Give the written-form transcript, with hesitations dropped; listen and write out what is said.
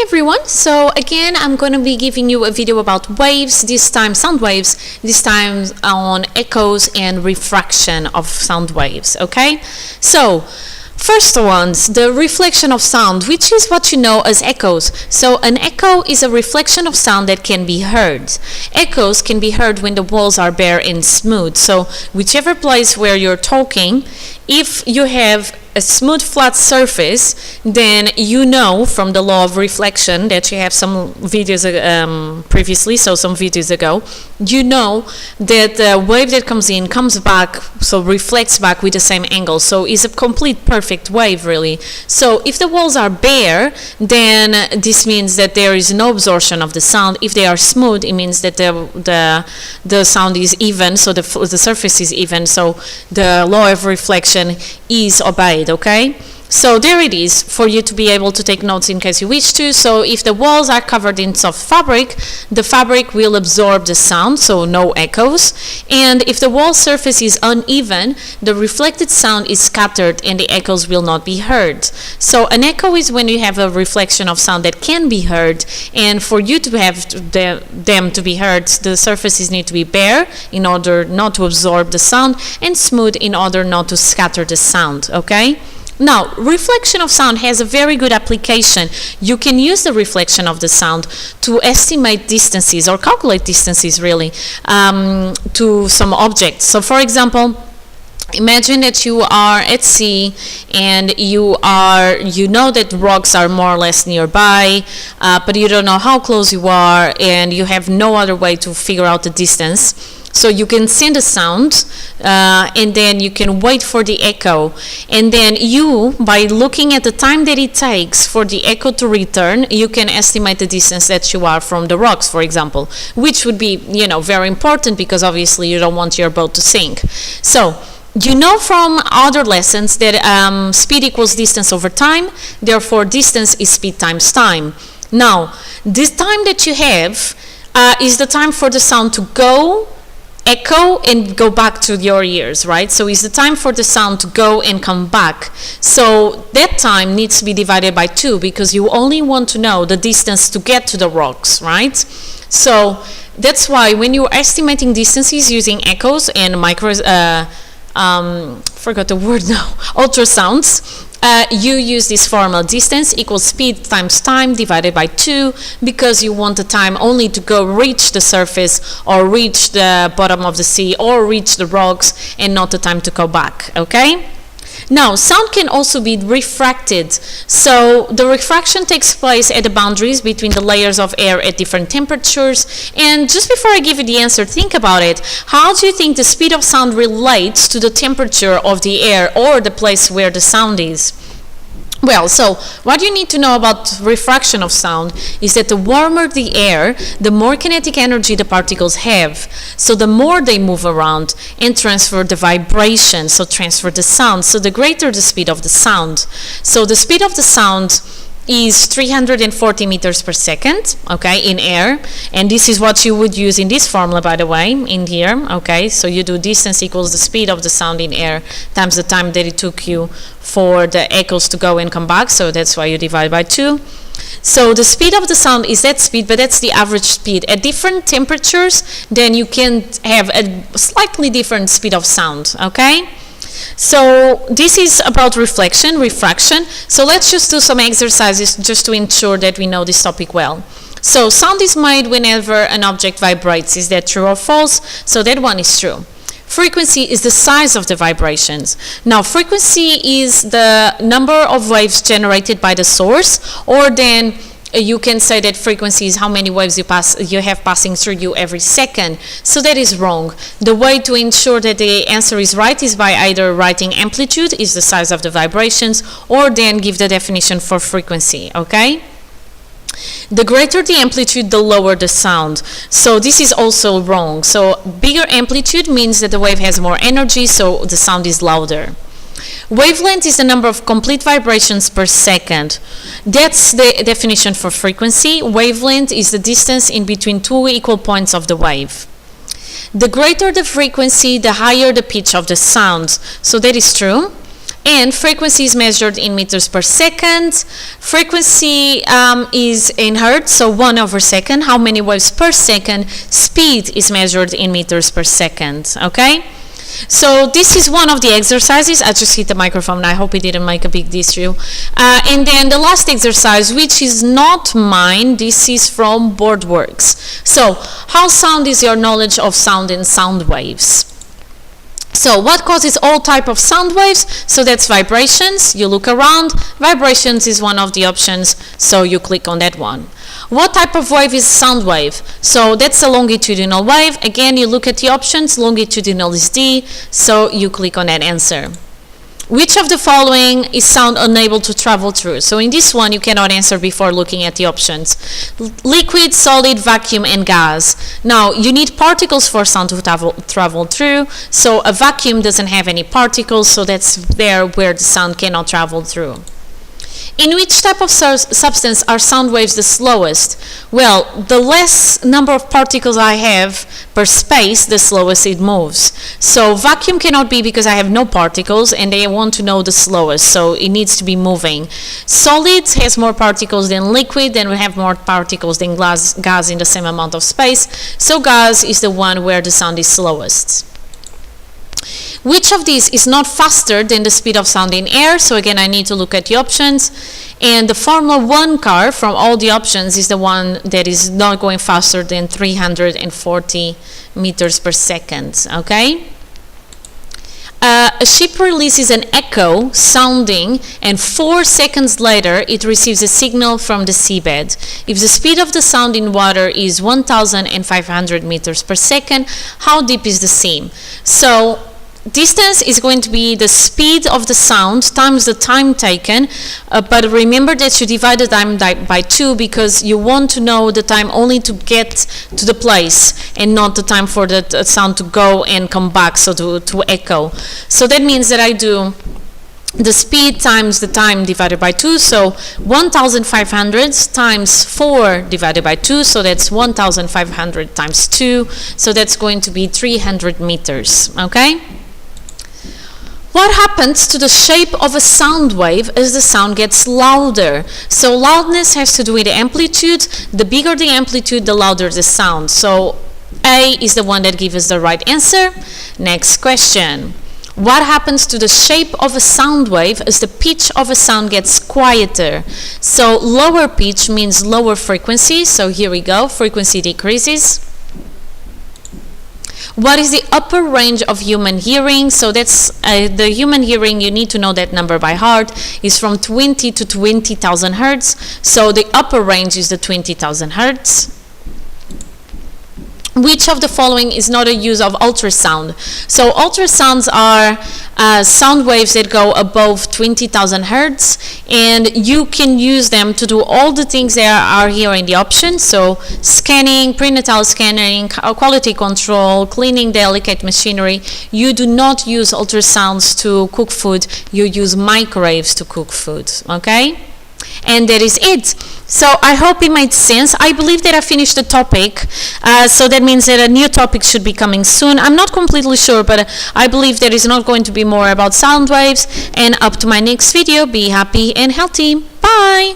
everyone, so again I'm going to be giving you a video about waves, this time sound waves, this time on echoes and refraction of sound waves. Okay, so first ones, the reflection of sound, which is what you know as echoes. So an echo is a reflection of sound that can be heard. Echoes can be heard when the walls are bare and smooth. So whichever place where you're talking, if you have a smooth flat surface, then you know from the law of reflection that you have some videos previously, so some videos ago, you know that the wave that comes in comes back, so reflects back with the same angle, so it's a complete perfect wave really. So if the walls are bare, then this means that there is no absorption of the sound. If they are smooth, it means that the sound is even, so the surface is even, so the law of reflection is obeyed. Okay, so there it is for you to be able to take notes in case you wish to. So if the walls are covered in soft fabric, the fabric will absorb the sound, so no echoes. And if the wall surface is uneven, the reflected sound is scattered and the echoes will not be heard. So an echo is when you have a reflection of sound that can be heard, and for you to have them to be heard, the surfaces need to be bare in order not to absorb the sound, and smooth in order not to scatter the sound. Okay, now reflection of sound has a very good application. You can use the reflection of the sound to estimate distances or calculate distances really to some objects. So for example, imagine that you are at sea and you know that rocks are more or less nearby, but you don't know how close you are and you have no other way to figure out the distance. So you can send a sound and then you can wait for the echo, and then you, by looking at the time that it takes for the echo to return, you can estimate the distance that you are from the rocks, for example, which would be, you know, very important because obviously you don't want your boat to sink. So you know from other lessons that speed equals distance over time, therefore distance is speed times time. Now this time that you have is the time for the sound to go, echo and go back to your ears, right? So it's the time for the sound to go and come back. So that time needs to be divided by 2 because you only want to know the distance to get to the rocks, right? So that's why when you're estimating distances using echoes and forgot the word now, ultrasounds, you use this formula: distance equals speed times time divided by 2, because you want the time only to go reach the surface or reach the bottom of the sea or reach the rocks, and not the time to go back. Okay? Now, sound can also be refracted. So the refraction takes place at the boundaries between the layers of air at different temperatures. And just before I give you the answer, think about it. How do you think the speed of sound relates to the temperature of the air or the place where the sound is? Well, so what you need to know about refraction of sound is that the warmer the air, the more kinetic energy the particles have. So the more they move around and transfer the vibration, so transfer the sound, so the greater the speed of the sound. So the speed of the sound is 340 meters per second, okay, in air, and this is what you would use in this formula, by the way, in here. Okay, so you do distance equals the speed of the sound in air times the time that it took you for the echoes to go and come back, so that's why you divide by 2. So the speed of the sound is that speed, but that's the average speed. At different temperatures, then you can have a slightly different speed of sound. Okay, so this is about reflection, refraction. So let's just do some exercises just to ensure that we know this topic well. So sound is made whenever an object vibrates. Is that true or false? So that one is true. Frequency is the size of the vibrations. Now frequency is the number of waves generated by the source, or then you can say that frequency is how many waves you have passing through you every second. So that is wrong. The way to ensure that the answer is right is by either writing amplitude is the size of the vibrations, or then give the definition for frequency. Okay? The greater the amplitude, the lower the sound. So this is also wrong. So bigger amplitude means that the wave has more energy, so the sound is louder. Wavelength is the number of complete vibrations per second. That's the definition for frequency. Wavelength is the distance in between 2 equal points of the wave. The greater the frequency, the higher the pitch of the sound. So that is true. And frequency is measured in meters per second. Frequency is in hertz, so 1 over second, how many waves per second. Speed is measured in meters per second, okay? So this is one of the exercises. I just hit the microphone. I hope it didn't make a big issue. And then the last exercise, which is not mine, this is from BoardWorks. So how sound is your knowledge of sound and sound waves? So what causes all type of sound waves? So that's vibrations. You look around. Vibrations is one of the options, so you click on that one. What type of wave is sound wave? So that's a longitudinal wave. Again, you look at the options. Longitudinal is D, so you click on that answer. Which of the following is sound unable to travel through? So in this one, you cannot answer before looking at the options. Liquid, solid, vacuum, and gas. Now, you need particles for sound to travel through. So a vacuum doesn't have any particles, so that's there where the sound cannot travel through. In which type of substance are sound waves the slowest? Well, the less number of particles I have per space, the slowest it moves. So vacuum cannot be because I have no particles, and they want to know the slowest, so it needs to be moving. Solid has more particles than liquid, and we have more particles than gas in the same amount of space, so gas is the one where the sound is slowest. Which of these is not faster than the speed of sound in air? So again, I need to look at the options. And the Formula 1 car from all the options is the one that is not going faster than 340 meters per second, okay? A ship releases an echo sounding, and 4 seconds later it receives a signal from the seabed. If the speed of the sound in water is 1,500 meters per second, how deep is the sea? So distance is going to be the speed of the sound times the time taken, but remember that you divide the time by 2 because you want to know the time only to get to the place and not the time for the sound to go and come back, so to echo. So that means that I do the speed times the time divided by 2, so 1,500 times 4 divided by 2, so that's 1,500 times 2, so that's going to be 300 meters, okay? What happens to the shape of a sound wave as the sound gets louder? So loudness has to do with the amplitude. The bigger the amplitude, the louder the sound. So A is the one that gives us the right answer. Next question. What happens to the shape of a sound wave as the pitch of a sound gets quieter? So lower pitch means lower frequency. So here we go, frequency decreases. What is the upper range of human hearing? So that's the human hearing, you need to know that number by heart, is from 20 to 20,000 hertz. So the upper range is the 20,000 hertz. Which of the following is not a use of ultrasound? So ultrasounds are sound waves that go above 20,000 hertz, and you can use them to do all the things that are here in the options. So scanning, prenatal scanning, quality control, cleaning delicate machinery. You do not use ultrasounds to cook food, you use microwaves to cook food, okay? And that is it. So I hope it made sense. I believe that I finished the topic, so that means that a new topic should be coming soon. I'm not completely sure, but I believe there is not going to be more about sound waves. And up to my next video, be happy and healthy. Bye!